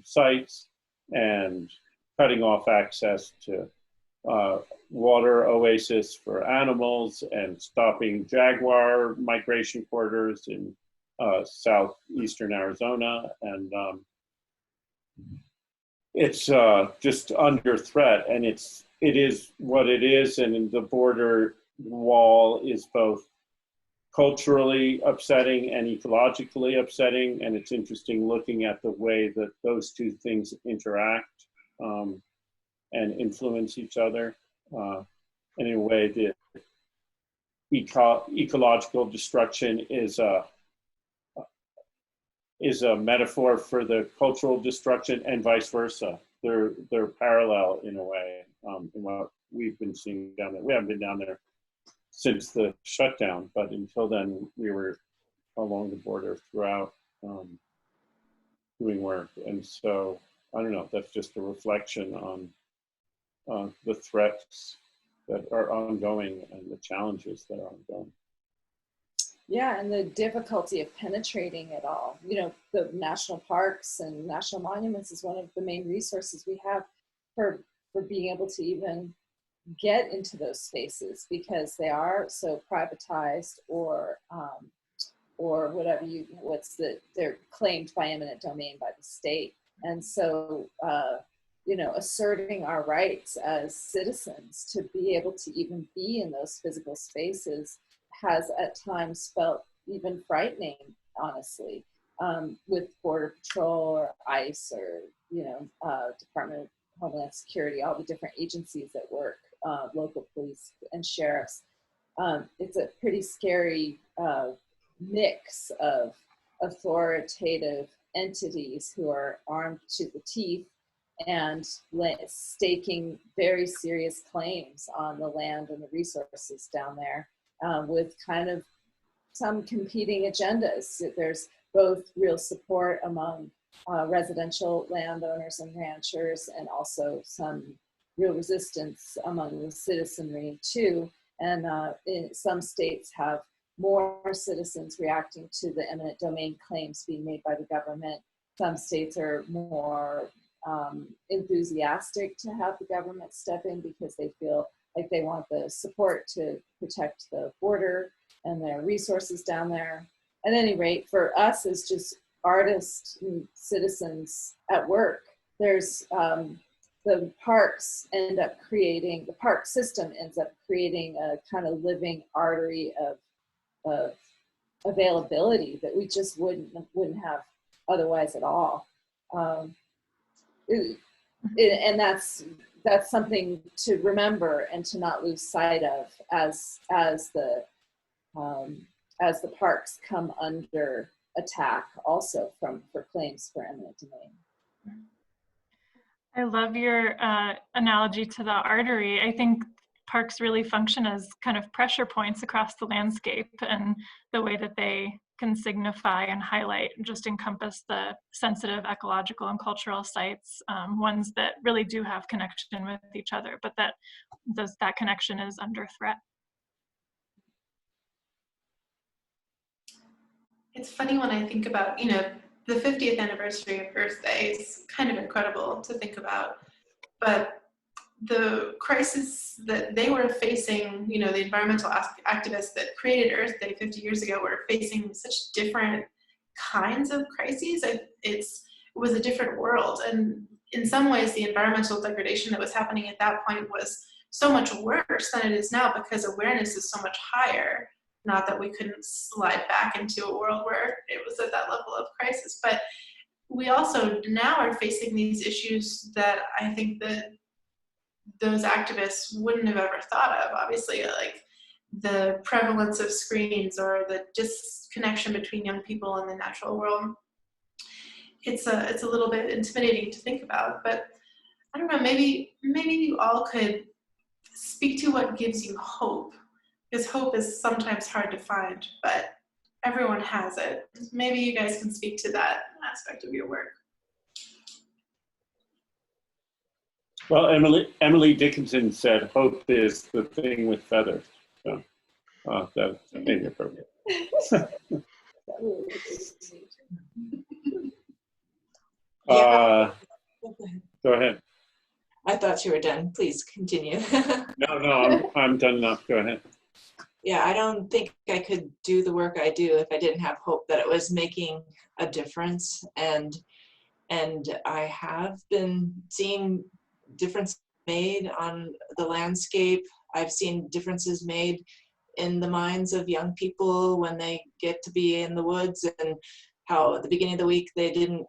sites and cutting off access to water oasis for animals and stopping jaguar migration corridors in southeastern Arizona. And it's just under threat, and it is what it is. And the border wall is both culturally upsetting and ecologically upsetting. And it's interesting looking at the way that those two things interact and influence each other. In a way that ecological destruction is a metaphor for the cultural destruction, and vice versa. They're parallel in a way in what we've been seeing down there. We haven't been down there since the shutdown, but until then we were along the border throughout doing work. And so I don't know, that's just a reflection on the threats that are ongoing and the challenges that are ongoing. Yeah, and the difficulty of penetrating it all. You know, the national parks and national monuments is one of the main resources we have for being able to even get into those spaces, because they are so privatized or whatever they're claimed by eminent domain by the state. And so, you know, asserting our rights as citizens to be able to even be in those physical spaces has at times felt even frightening, honestly, with Border Patrol or ICE or, you know, Department of Homeland Security, all the different agencies that work, local police and sheriffs. It's a pretty scary mix of authoritative entities who are armed to the teeth and staking very serious claims on the land and the resources down there, with kind of some competing agendas. There's both real support among residential landowners and ranchers, and also some real resistance among the citizenry too. And some states have more citizens reacting to the eminent domain claims being made by the government. Some states are more enthusiastic to have the government step in because they feel like they want the support to protect the border and their resources down there. At any rate, for us as just artists and citizens at work, there's the park system ends up creating a kind of living artery of availability that we just wouldn't have otherwise at all. And that's something to remember and to not lose sight of as the parks come under attack also for claims for eminent domain. I love your analogy to the artery. I think parks really function as kind of pressure points across the landscape, and the way that they can signify and highlight just encompass the sensitive ecological and cultural sites, ones that really do have connection with each other, but that connection is under threat. It's funny when I think about, you know, the 50th anniversary of Earth Day is kind of incredible to think about, but the crisis that they were facing, you know, the environmental activists that created Earth Day 50 years ago were facing such different kinds of crises. It was a different world. And in some ways, the environmental degradation that was happening at that point was so much worse than it is now, because awareness is so much higher. Not that we couldn't slide back into a world where it was at that level of crisis, but we also now are facing these issues that I think that those activists wouldn't have ever thought of. Obviously, like the prevalence of screens or the disconnection between young people and the natural world. It's a little bit intimidating to think about, but I don't know, maybe you all could speak to what gives you hope, because hope is sometimes hard to find, but everyone has it. Maybe you guys can speak to that aspect of your work. Well, Emily Dickinson said, "Hope is the thing with feathers." So that's maybe appropriate. Yeah. Go ahead. I thought you were done. Please continue. No, I'm done enough. Go ahead. Yeah, I don't think I could do the work I do if I didn't have hope that it was making a difference. And I have been seeing differences made on the landscape. I've seen differences made in the minds of young people when they get to be in the woods, and how at the beginning of the week they didn't,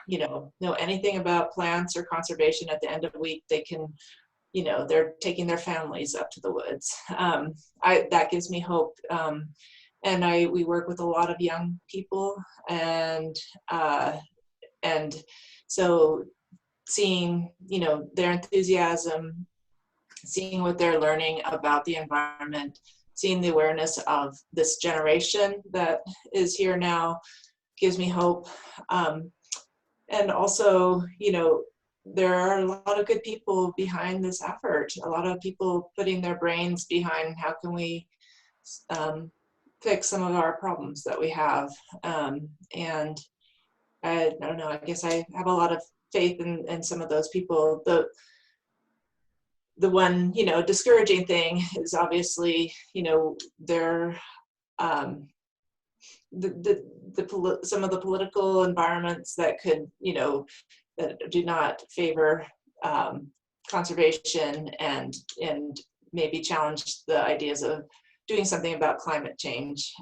know anything about plants or conservation. At the end of the week, they can, they're taking their families up to the woods. That gives me hope. And we work with a lot of young people, and so seeing, their enthusiasm, seeing what they're learning about the environment, seeing the awareness of this generation that is here now gives me hope. And also, there are a lot of good people behind this effort, a lot of people putting their brains behind how can we fix some of our problems that we have. And I don't know, I guess I have a lot of faith in some of those people. The one, discouraging thing is obviously, they're some of the political environments that could, that do not favor conservation and maybe challenge the ideas of doing something about climate change.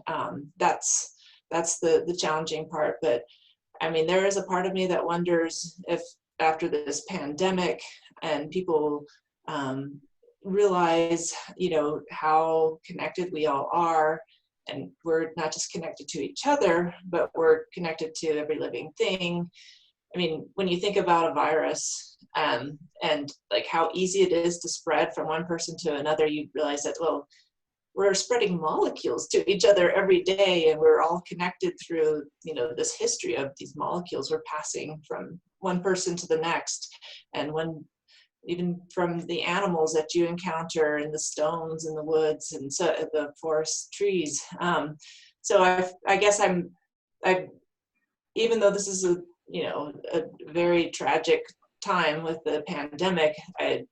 That's the challenging part. But I mean, there is a part of me that wonders if after this pandemic and people realize, how connected we all are, and we're not just connected to each other, but we're connected to every living thing. I mean, when you think about a virus and like how easy it is to spread from one person to another, you realize that, well, we're spreading molecules to each other every day, and we're all connected through, this history of these molecules. We're passing from one person to the next, and even from the animals that you encounter in the stones in the woods and so the forest trees. So I guess I even though this is a very tragic time with the pandemic, I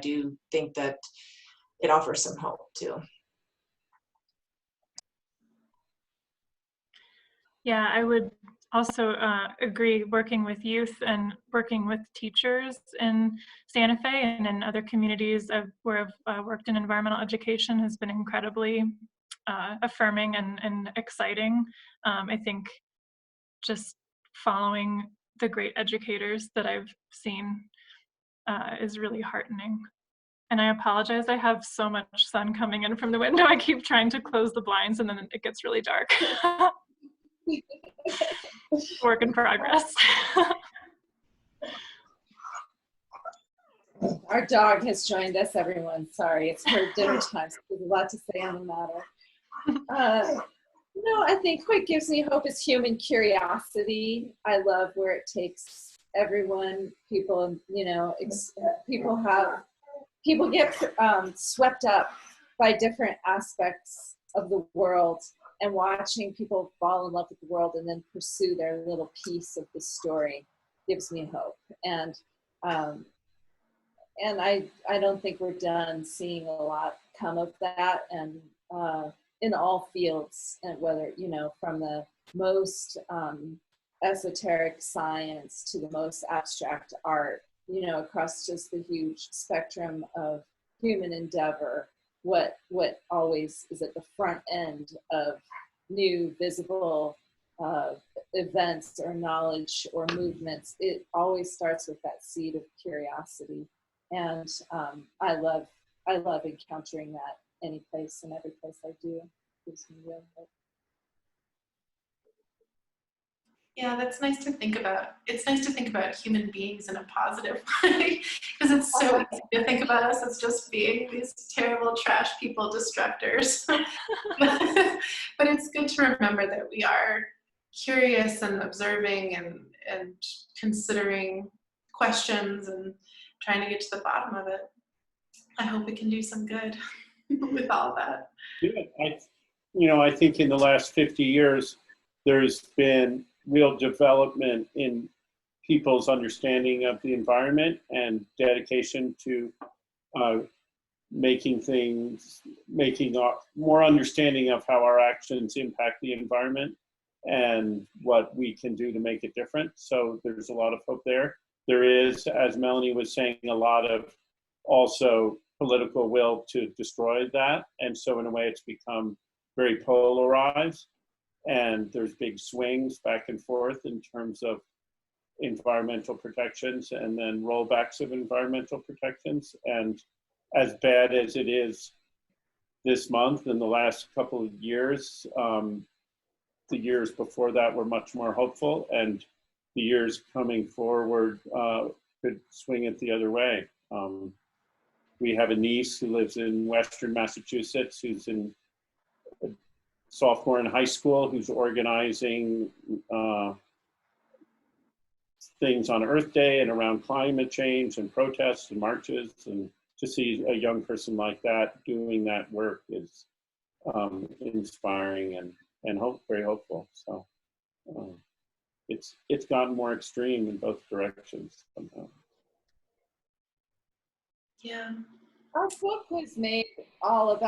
do think that it offers some hope too. Yeah, I would also agree. Working with youth and working with teachers in Santa Fe and in other communities where I've worked in environmental education has been incredibly affirming and exciting. I think just following the great educators that I've seen is really heartening. And I apologize, I have so much sun coming in from the window. I keep trying to close the blinds and then it gets really dark. Work in progress. Our dog has joined us, everyone. Sorry, it's her dinner time, so there's a lot to say on the matter. I think what gives me hope is human curiosity. I love where it takes everyone. People, people get swept up by different aspects of the world, and watching people fall in love with the world and then pursue their little piece of the story gives me hope. And I don't think we're done seeing a lot come of that, and in all fields, and whether, from the most esoteric science to the most abstract art, across just the huge spectrum of human endeavor. What always is at the front end of new visible events or knowledge or movements, it always starts with that seed of curiosity. And I love encountering that any place and every place I do. It gives me real hope. Yeah, that's nice to think about. It's nice to think about human beings in a positive way, because it's so easy to think about us as just being these terrible trash people, destructors. But it's good to remember that we are curious and observing and considering questions and trying to get to the bottom of it. I hope we can do some good with all that. Yeah, I think in the last 50 years, there's been real development in people's understanding of the environment and dedication to making more understanding of how our actions impact the environment and what we can do to make it different. So there's a lot of hope there. There is, as Melanie was saying, a lot of also political will to destroy that. And so in a way, it's become very polarized. And there's big swings back and forth in terms of environmental protections and then rollbacks of environmental protections. And as bad as it is this month and the last couple of years, the years before that were much more hopeful, and the years coming forward could swing it the other way. We have a niece who lives in Western Massachusetts who's in sophomore in high school, who's organizing things on Earth Day and around climate change and protests and marches. And to see a young person like that doing that work is inspiring and very hopeful. So it's gotten more extreme in both directions somehow. Yeah. Our book was made all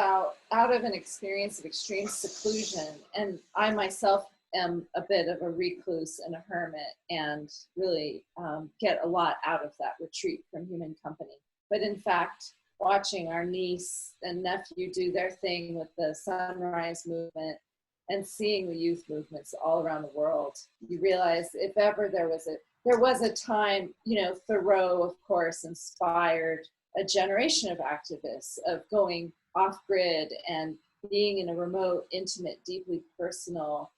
out of an experience of extreme seclusion, and I myself am a bit of a recluse and a hermit, and really get a lot out of that retreat from human company. But in fact, watching our niece and nephew do their thing with the Sunrise Movement and seeing the youth movements all around the world, you realize if ever there was a time, Thoreau, of course, inspired a generation of activists of going off-grid and being in a remote, intimate, deeply personal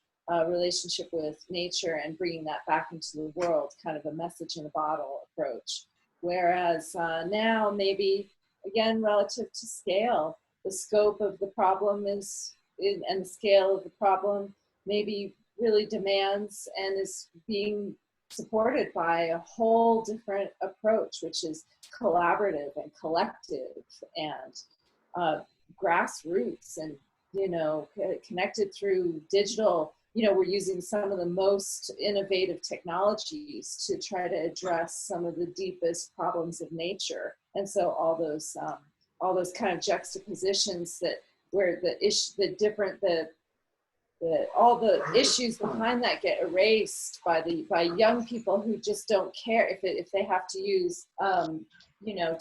relationship with nature and bringing that back into the world, kind of a message in a bottle approach. Whereas now, maybe, again, relative to scale, the scope of the problem and the scale of the problem maybe really demands and is being supported by a whole different approach, which is collaborative and collective and grassroots and, connected through digital. We're using some of the most innovative technologies to try to address some of the deepest problems of nature. And so all those kind of juxtapositions that where all the issues behind that get erased by young people who just don't care if they have to use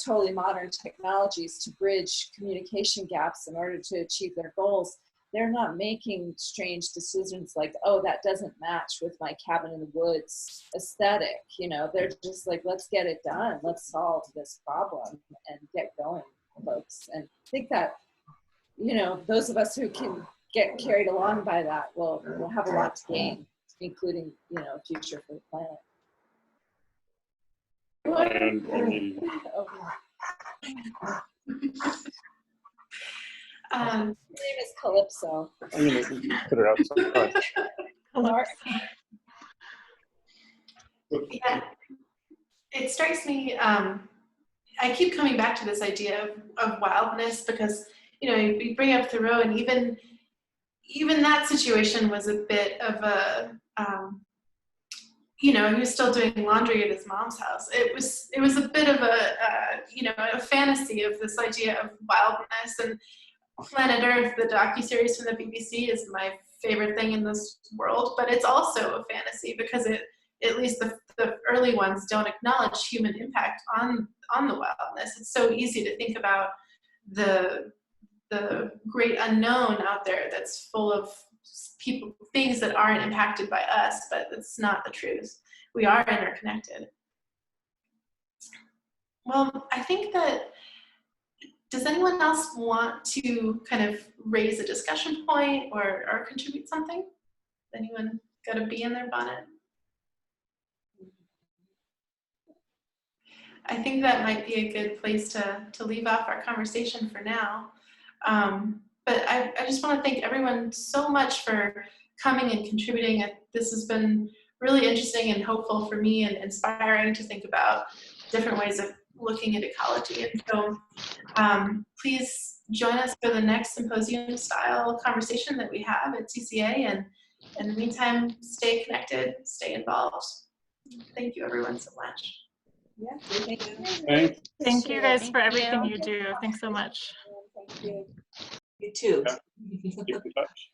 totally modern technologies to bridge communication gaps in order to achieve their goals. They're not making strange decisions like, oh, that doesn't match with my cabin in the woods aesthetic. They're just like, let's get it done. Let's solve this problem and get going, folks. And I think that, those of us who can get carried along by that will have a lot to gain, including, a future for the planet. Her name is Calypso. I'm going to put her outside. Yeah, it strikes me, I keep coming back to this idea of wildness because, we bring up Thoreau, and even that situation was a bit of a, he was still doing laundry at his mom's house. It was a bit of a fantasy of this idea of wildness. And Planet Earth, the docuseries from the BBC, is my favorite thing in this world, but it's also a fantasy because at least the early ones don't acknowledge human impact on the wildness. It's so easy to think about the great unknown out there that's full of things that aren't impacted by us, but that's not the truth. We are interconnected. Well, I think that, does anyone else want to kind of raise a discussion point or contribute something? Anyone got a bee in their bonnet? I think that might be a good place to leave off our conversation for now. But I just want to thank everyone so much for coming and contributing. This has been really interesting and hopeful for me and inspiring to think about different ways of looking at ecology. And so please join us for the next symposium style conversation that we have at CCA. And in the meantime, stay connected, stay involved. Thank you everyone so much. Yeah, thank you. Thanks. Thank you guys for Thank everything you. you do. Thanks so much. Thank you. You too. Keep in touch.